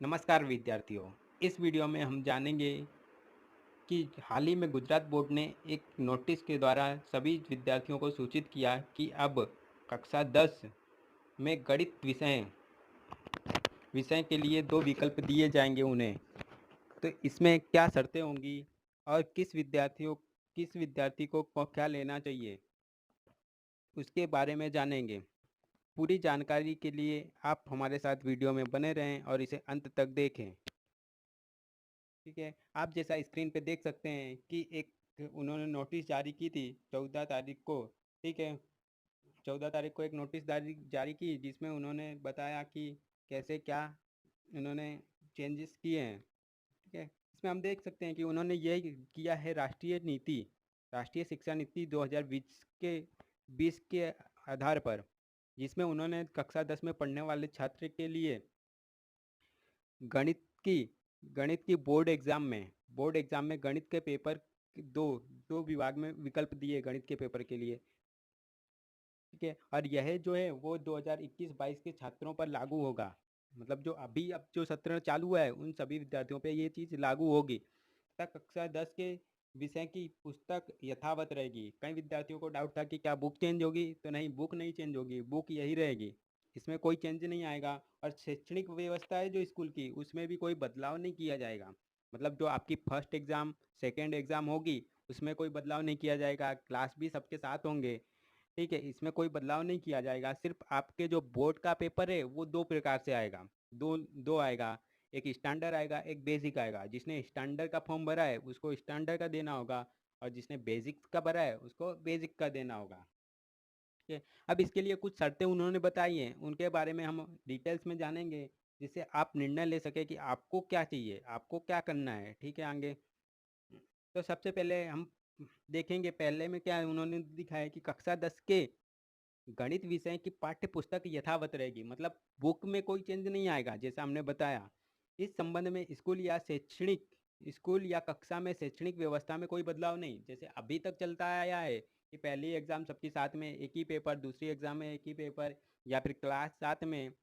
नमस्कार विद्यार्थियों। इस वीडियो में हम जानेंगे कि हाल ही में गुजरात बोर्ड ने एक नोटिस के द्वारा सभी विद्यार्थियों को सूचित किया कि अब कक्षा 10 में गणित विषय विषय के लिए 2 विकल्प दिए जाएंगे उन्हें। तो इसमें क्या शर्तें होंगी और किस विद्यार्थी को क्या लेना चाहिए, उसके बारे में जानेंगे। पूरी जानकारी के लिए आप हमारे साथ वीडियो में बने रहें और इसे अंत तक देखें। ठीक है, आप जैसा स्क्रीन पे देख सकते हैं कि एक उन्होंने नोटिस जारी की थी 14 तारीख को। ठीक है, 14 तारीख को एक नोटिस जारी जारी की जिसमें उन्होंने बताया कि कैसे क्या उन्होंने चेंजेस किए हैं। ठीक है, इसमें हम देख सकते हैं कि उन्होंने यही किया है राष्ट्रीय शिक्षा नीति 2020 के आधार पर, जिसमें उन्होंने कक्षा 10 में पढ़ने वाले छात्र के लिए गणित की गणित की बोर्ड एग्जाम में गणित के पेपर दो दो विभाग में विकल्प दिए गणित के पेपर के लिए। ठीक है, और यह जो है वो 2021-22 के छात्रों पर लागू होगा। मतलब जो अब जो सत्र चालू हुआ है उन सभी विद्यार्थियों पे ये चीज़ लागू होगी तथा कक्षा 10 के विषय की पुस्तक यथावत रहेगी। कई विद्यार्थियों को डाउट था कि क्या बुक चेंज होगी, तो नहीं, बुक नहीं चेंज होगी, बुक यही रहेगी, इसमें कोई चेंज नहीं आएगा। और शैक्षणिक व्यवस्था है जो स्कूल की, उसमें भी कोई बदलाव नहीं किया जाएगा। मतलब जो आपकी फर्स्ट एग्ज़ाम सेकेंड एग्ज़ाम होगी उसमें कोई बदलाव नहीं किया जाएगा, क्लास भी सबके साथ होंगे। ठीक है, इसमें कोई बदलाव नहीं किया जाएगा। सिर्फ आपके जो बोर्ड का पेपर है वो दो प्रकार से आएगा, दो दो आएगा। एक स्टैंडर्ड आएगा, एक बेसिक आएगा। जिसने स्टैंडर्ड का फॉर्म भरा है उसको स्टैंडर्ड का देना होगा और जिसने बेसिक का भरा है उसको बेसिक का देना होगा। ठीक है, अब इसके लिए कुछ शर्तें उन्होंने बताई हैं, उनके बारे में हम डिटेल्स में जानेंगे जिससे आप निर्णय ले सके कि आपको क्या चाहिए, आपको क्या करना है। ठीक है, आगे तो सबसे पहले हम देखेंगे पहले में क्या उन्होंने दिखाया कि कक्षा 10 के गणित विषय की पाठ्य पुस्तक यथावत रहेगी। मतलब बुक में कोई चेंज नहीं आएगा जैसा हमने बताया। इस संबंध में स्कूल या कक्षा में शैक्षणिक व्यवस्था में कोई बदलाव नहीं। जैसे अभी तक चलता आया है कि पहली एग्जाम सबके साथ में एक ही पेपर, दूसरी एग्जाम में एक ही पेपर, या फिर क्लास साथ में।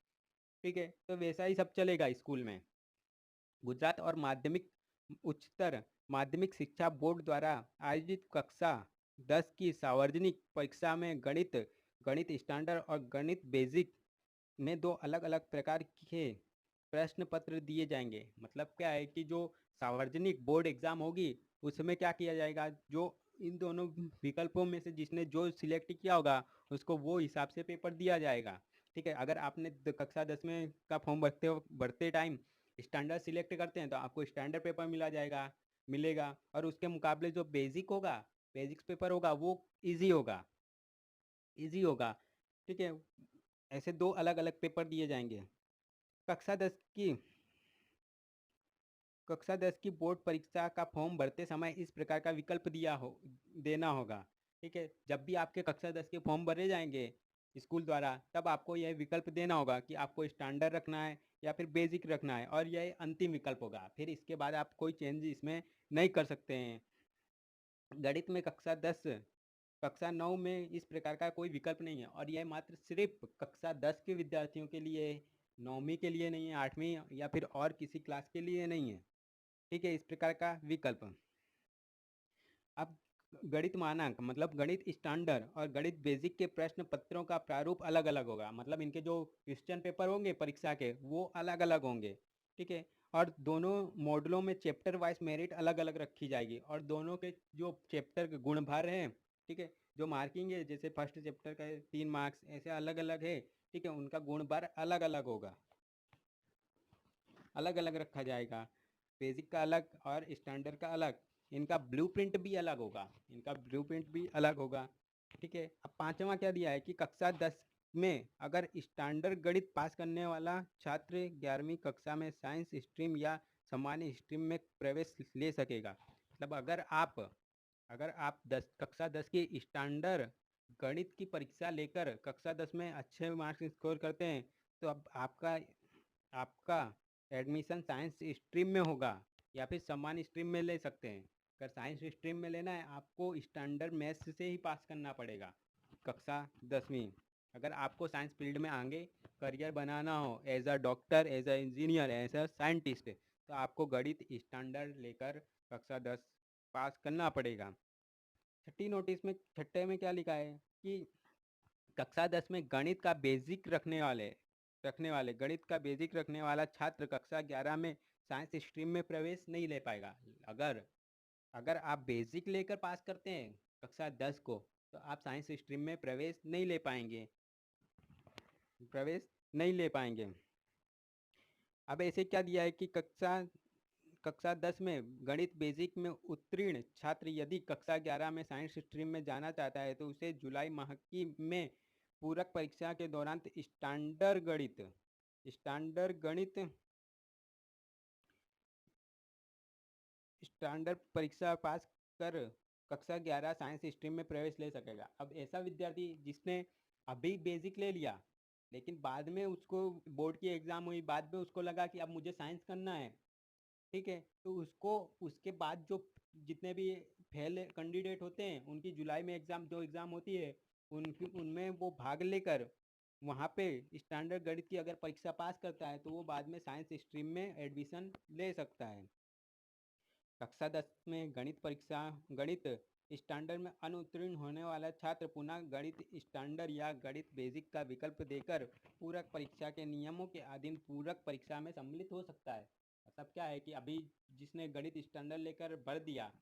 ठीक है, तो वैसा ही सब चलेगा स्कूल में। गुजरात और उच्चतर माध्यमिक शिक्षा बोर्ड द्वारा आयोजित कक्षा 10 की सार्वजनिक परीक्षा में गणित गणित स्टैंडर्ड और गणित बेसिक में दो अलग अलग प्रकार के प्रश्न पत्र दिए जाएंगे। मतलब क्या है कि जो सार्वजनिक बोर्ड एग्जाम होगी उसमें क्या किया जाएगा, जो इन दोनों विकल्पों में से जिसने जो सिलेक्ट किया होगा उसको वो हिसाब से पेपर दिया जाएगा। ठीक है, अगर आपने कक्षा 10 में का फॉर्म भरते टाइम स्टैंडर्ड सिलेक्ट करते हैं तो आपको स्टैंडर्ड पेपर मिलेगा। और उसके मुकाबले जो बेसिक्स पेपर होगा वो इजी होगा। ठीक है, ऐसे दो अलग अलग पेपर दिए जाएंगे। कक्षा 10 की कक्षा 10 की बोर्ड परीक्षा का फॉर्म भरते समय इस प्रकार का विकल्प देना होगा। ठीक है, जब भी आपके कक्षा 10 के फॉर्म भरे जाएंगे स्कूल द्वारा तब आपको यह विकल्प देना होगा कि आपको स्टैंडर्ड रखना है या फिर बेसिक रखना है, और यह अंतिम विकल्प होगा। फिर इसके बाद आप कोई चेंज इसमें नहीं कर सकते हैं। गणित में कक्षा 9 में इस प्रकार का कोई विकल्प नहीं है, और यह मात्र सिर्फ कक्षा 10 के विद्यार्थियों के लिए है, 9वीं के लिए नहीं है, 8वीं या फिर और किसी क्लास के लिए नहीं है। ठीक है, इस प्रकार का विकल्प। अब गणित मानक मतलब गणित स्टैंडर्ड और गणित बेसिक के प्रश्न पत्रों का प्रारूप अलग अलग होगा। मतलब इनके जो क्वेश्चन पेपर होंगे परीक्षा के वो अलग अलग होंगे। ठीक है, और दोनों मॉडलों में चैप्टर वाइज मेरिट अलग अलग रखी जाएगी, और दोनों के जो चैप्टर के गुण भार हैं, ठीक है, जो मार्किंग है, जैसे फर्स्ट चैप्टर का 3 मार्क्स ऐसे अलग अलग है। ठीक है, उनका गुण भार अलग अलग होगा, अलग अलग रखा जाएगा। बेसिक का अलग और स्टैंडर्ड का अलग। इनका ब्लूप्रिंट भी अलग होगा। ठीक है, अब पांचवा क्या दिया है कि कक्षा 10 में अगर स्टैंडर्ड गणित पास करने वाला छात्र 11वीं कक्षा में साइंस स्ट्रीम या सामान्य स्ट्रीम में प्रवेश ले सकेगा। मतलब अगर आप कक्षा 10 की स्टैंडर्ड गणित की परीक्षा लेकर कक्षा 10 में अच्छे मार्क्स स्कोर करते हैं तो अब आपका एडमिशन साइंस स्ट्रीम में होगा या फिर सामान्य स्ट्रीम में ले सकते हैं। अगर साइंस स्ट्रीम में लेना है आपको स्टैंडर्ड मैथ्स से ही पास करना पड़ेगा कक्षा 10वीं। अगर आपको साइंस फील्ड में आगे करियर बनाना हो as a doctor, as a engineer, as a scientist, तो आपको गणित स्टैंडर्ड लेकर कक्षा 10 पास करना पड़ेगा। छठे में क्या लिखा है कि कक्षा 10 में गणित का बेसिक रखने वाले गणित का बेसिक रखने वाला छात्र कक्षा 11 में साइंस स्ट्रीम में प्रवेश नहीं ले पाएगा। अगर अगर आप बेसिक लेकर पास करते हैं कक्षा 10 को, तो आप साइंस स्ट्रीम में प्रवेश नहीं ले पाएंगे। अब ऐसे क्या दिया है कि कक्षा 10 में गणित बेसिक में उत्तीर्ण छात्र यदि कक्षा 11 में साइंस स्ट्रीम में जाना चाहता है तो उसे जुलाई माह की में पूरक परीक्षा के दौरान स्टैंडर्ड परीक्षा पास कर कक्षा 11 साइंस स्ट्रीम में प्रवेश ले सकेगा। अब ऐसा विद्यार्थी जिसने अभी बेसिक ले लिया लेकिन बाद में उसको बोर्ड की एग्ज़ाम हुई, बाद में उसको लगा कि अब मुझे साइंस करना है, ठीक है, तो उसको उसके बाद जो जितने भी फेल कैंडिडेट होते हैं उनकी जुलाई में एग्ज़ाम होती है, उनकी उनमें वो भाग लेकर वहाँ पे स्टैंडर्ड गणित की अगर परीक्षा पास करता है तो वो बाद में साइंस स्ट्रीम में एडमिशन ले सकता है। कक्षा 10 में गणित स्टैंडर्ड में अनुत्तीर्ण होने वाला छात्र पुनः गणित स्टैंडर्ड या गणित बेसिक का विकल्प देकर पूरक परीक्षा के नियमों के अधीन पूरक परीक्षा में सम्मिलित हो सकता है। मतलब क्या है कि अभी जिसने गणित स्टैंडर्ड लेकर भर दिया,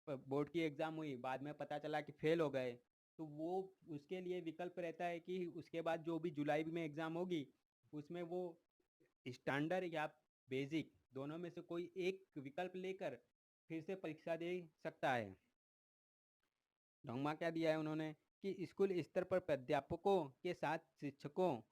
बोर्ड की एग्ज़ाम हुई, बाद में पता चला कि फेल हो गए, तो वो उसके लिए विकल्प रहता है कि उसके बाद जो भी जुलाई में एग्ज़ाम होगी उसमें वो स्टैंडर्ड या बेसिक दोनों में से कोई एक विकल्प लेकर फिर से परीक्षा दे सकता है। नौमा क्या दिया है उन्होंने कि स्कूल स्तर पर प्राध्यापकों के साथ शिक्षकों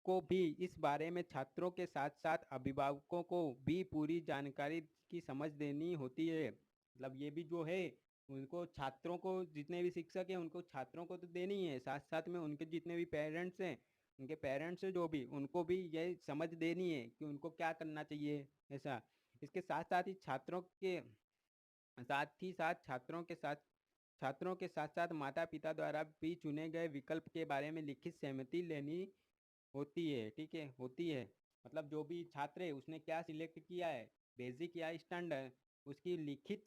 को भी इस बारे में छात्रों के साथ साथ अभिभावकों को भी पूरी जानकारी की समझ देनी होती है। मतलब ये भी जो है उनको छात्रों को, जितने भी शिक्षक हैं उनको छात्रों को तो देनी ही है, साथ साथ में उनके जितने भी पेरेंट्स हैं, उनके पेरेंट्स हैं जो भी, उनको भी ये समझ देनी है कि उनको क्या करना चाहिए ऐसा। इसके साथ साथ ही छात्रों के साथ साथ माता पिता द्वारा भी चुने गए विकल्प के बारे में लिखित सहमति लेनी होती है, ठीक है, होती है। मतलब जो भी छात्र है उसने क्या सिलेक्ट किया है, बेसिक या स्टैंडर्ड, उसकी लिखित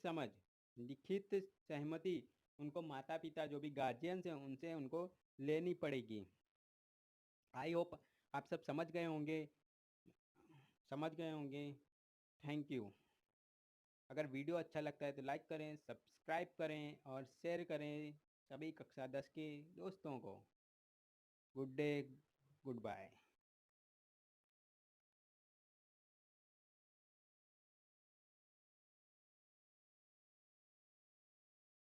सहमति उनको माता पिता जो भी गार्जियंस हैं उनसे उनको लेनी पड़ेगी। आई होप आप सब समझ गए होंगे। Thank you. अगर वीडियो अच्छा लगता है तो लाइक करें, सब्सक्राइब करें और शेयर करें सभी कक्षा 10 के दोस्तों को। Good day, good bye.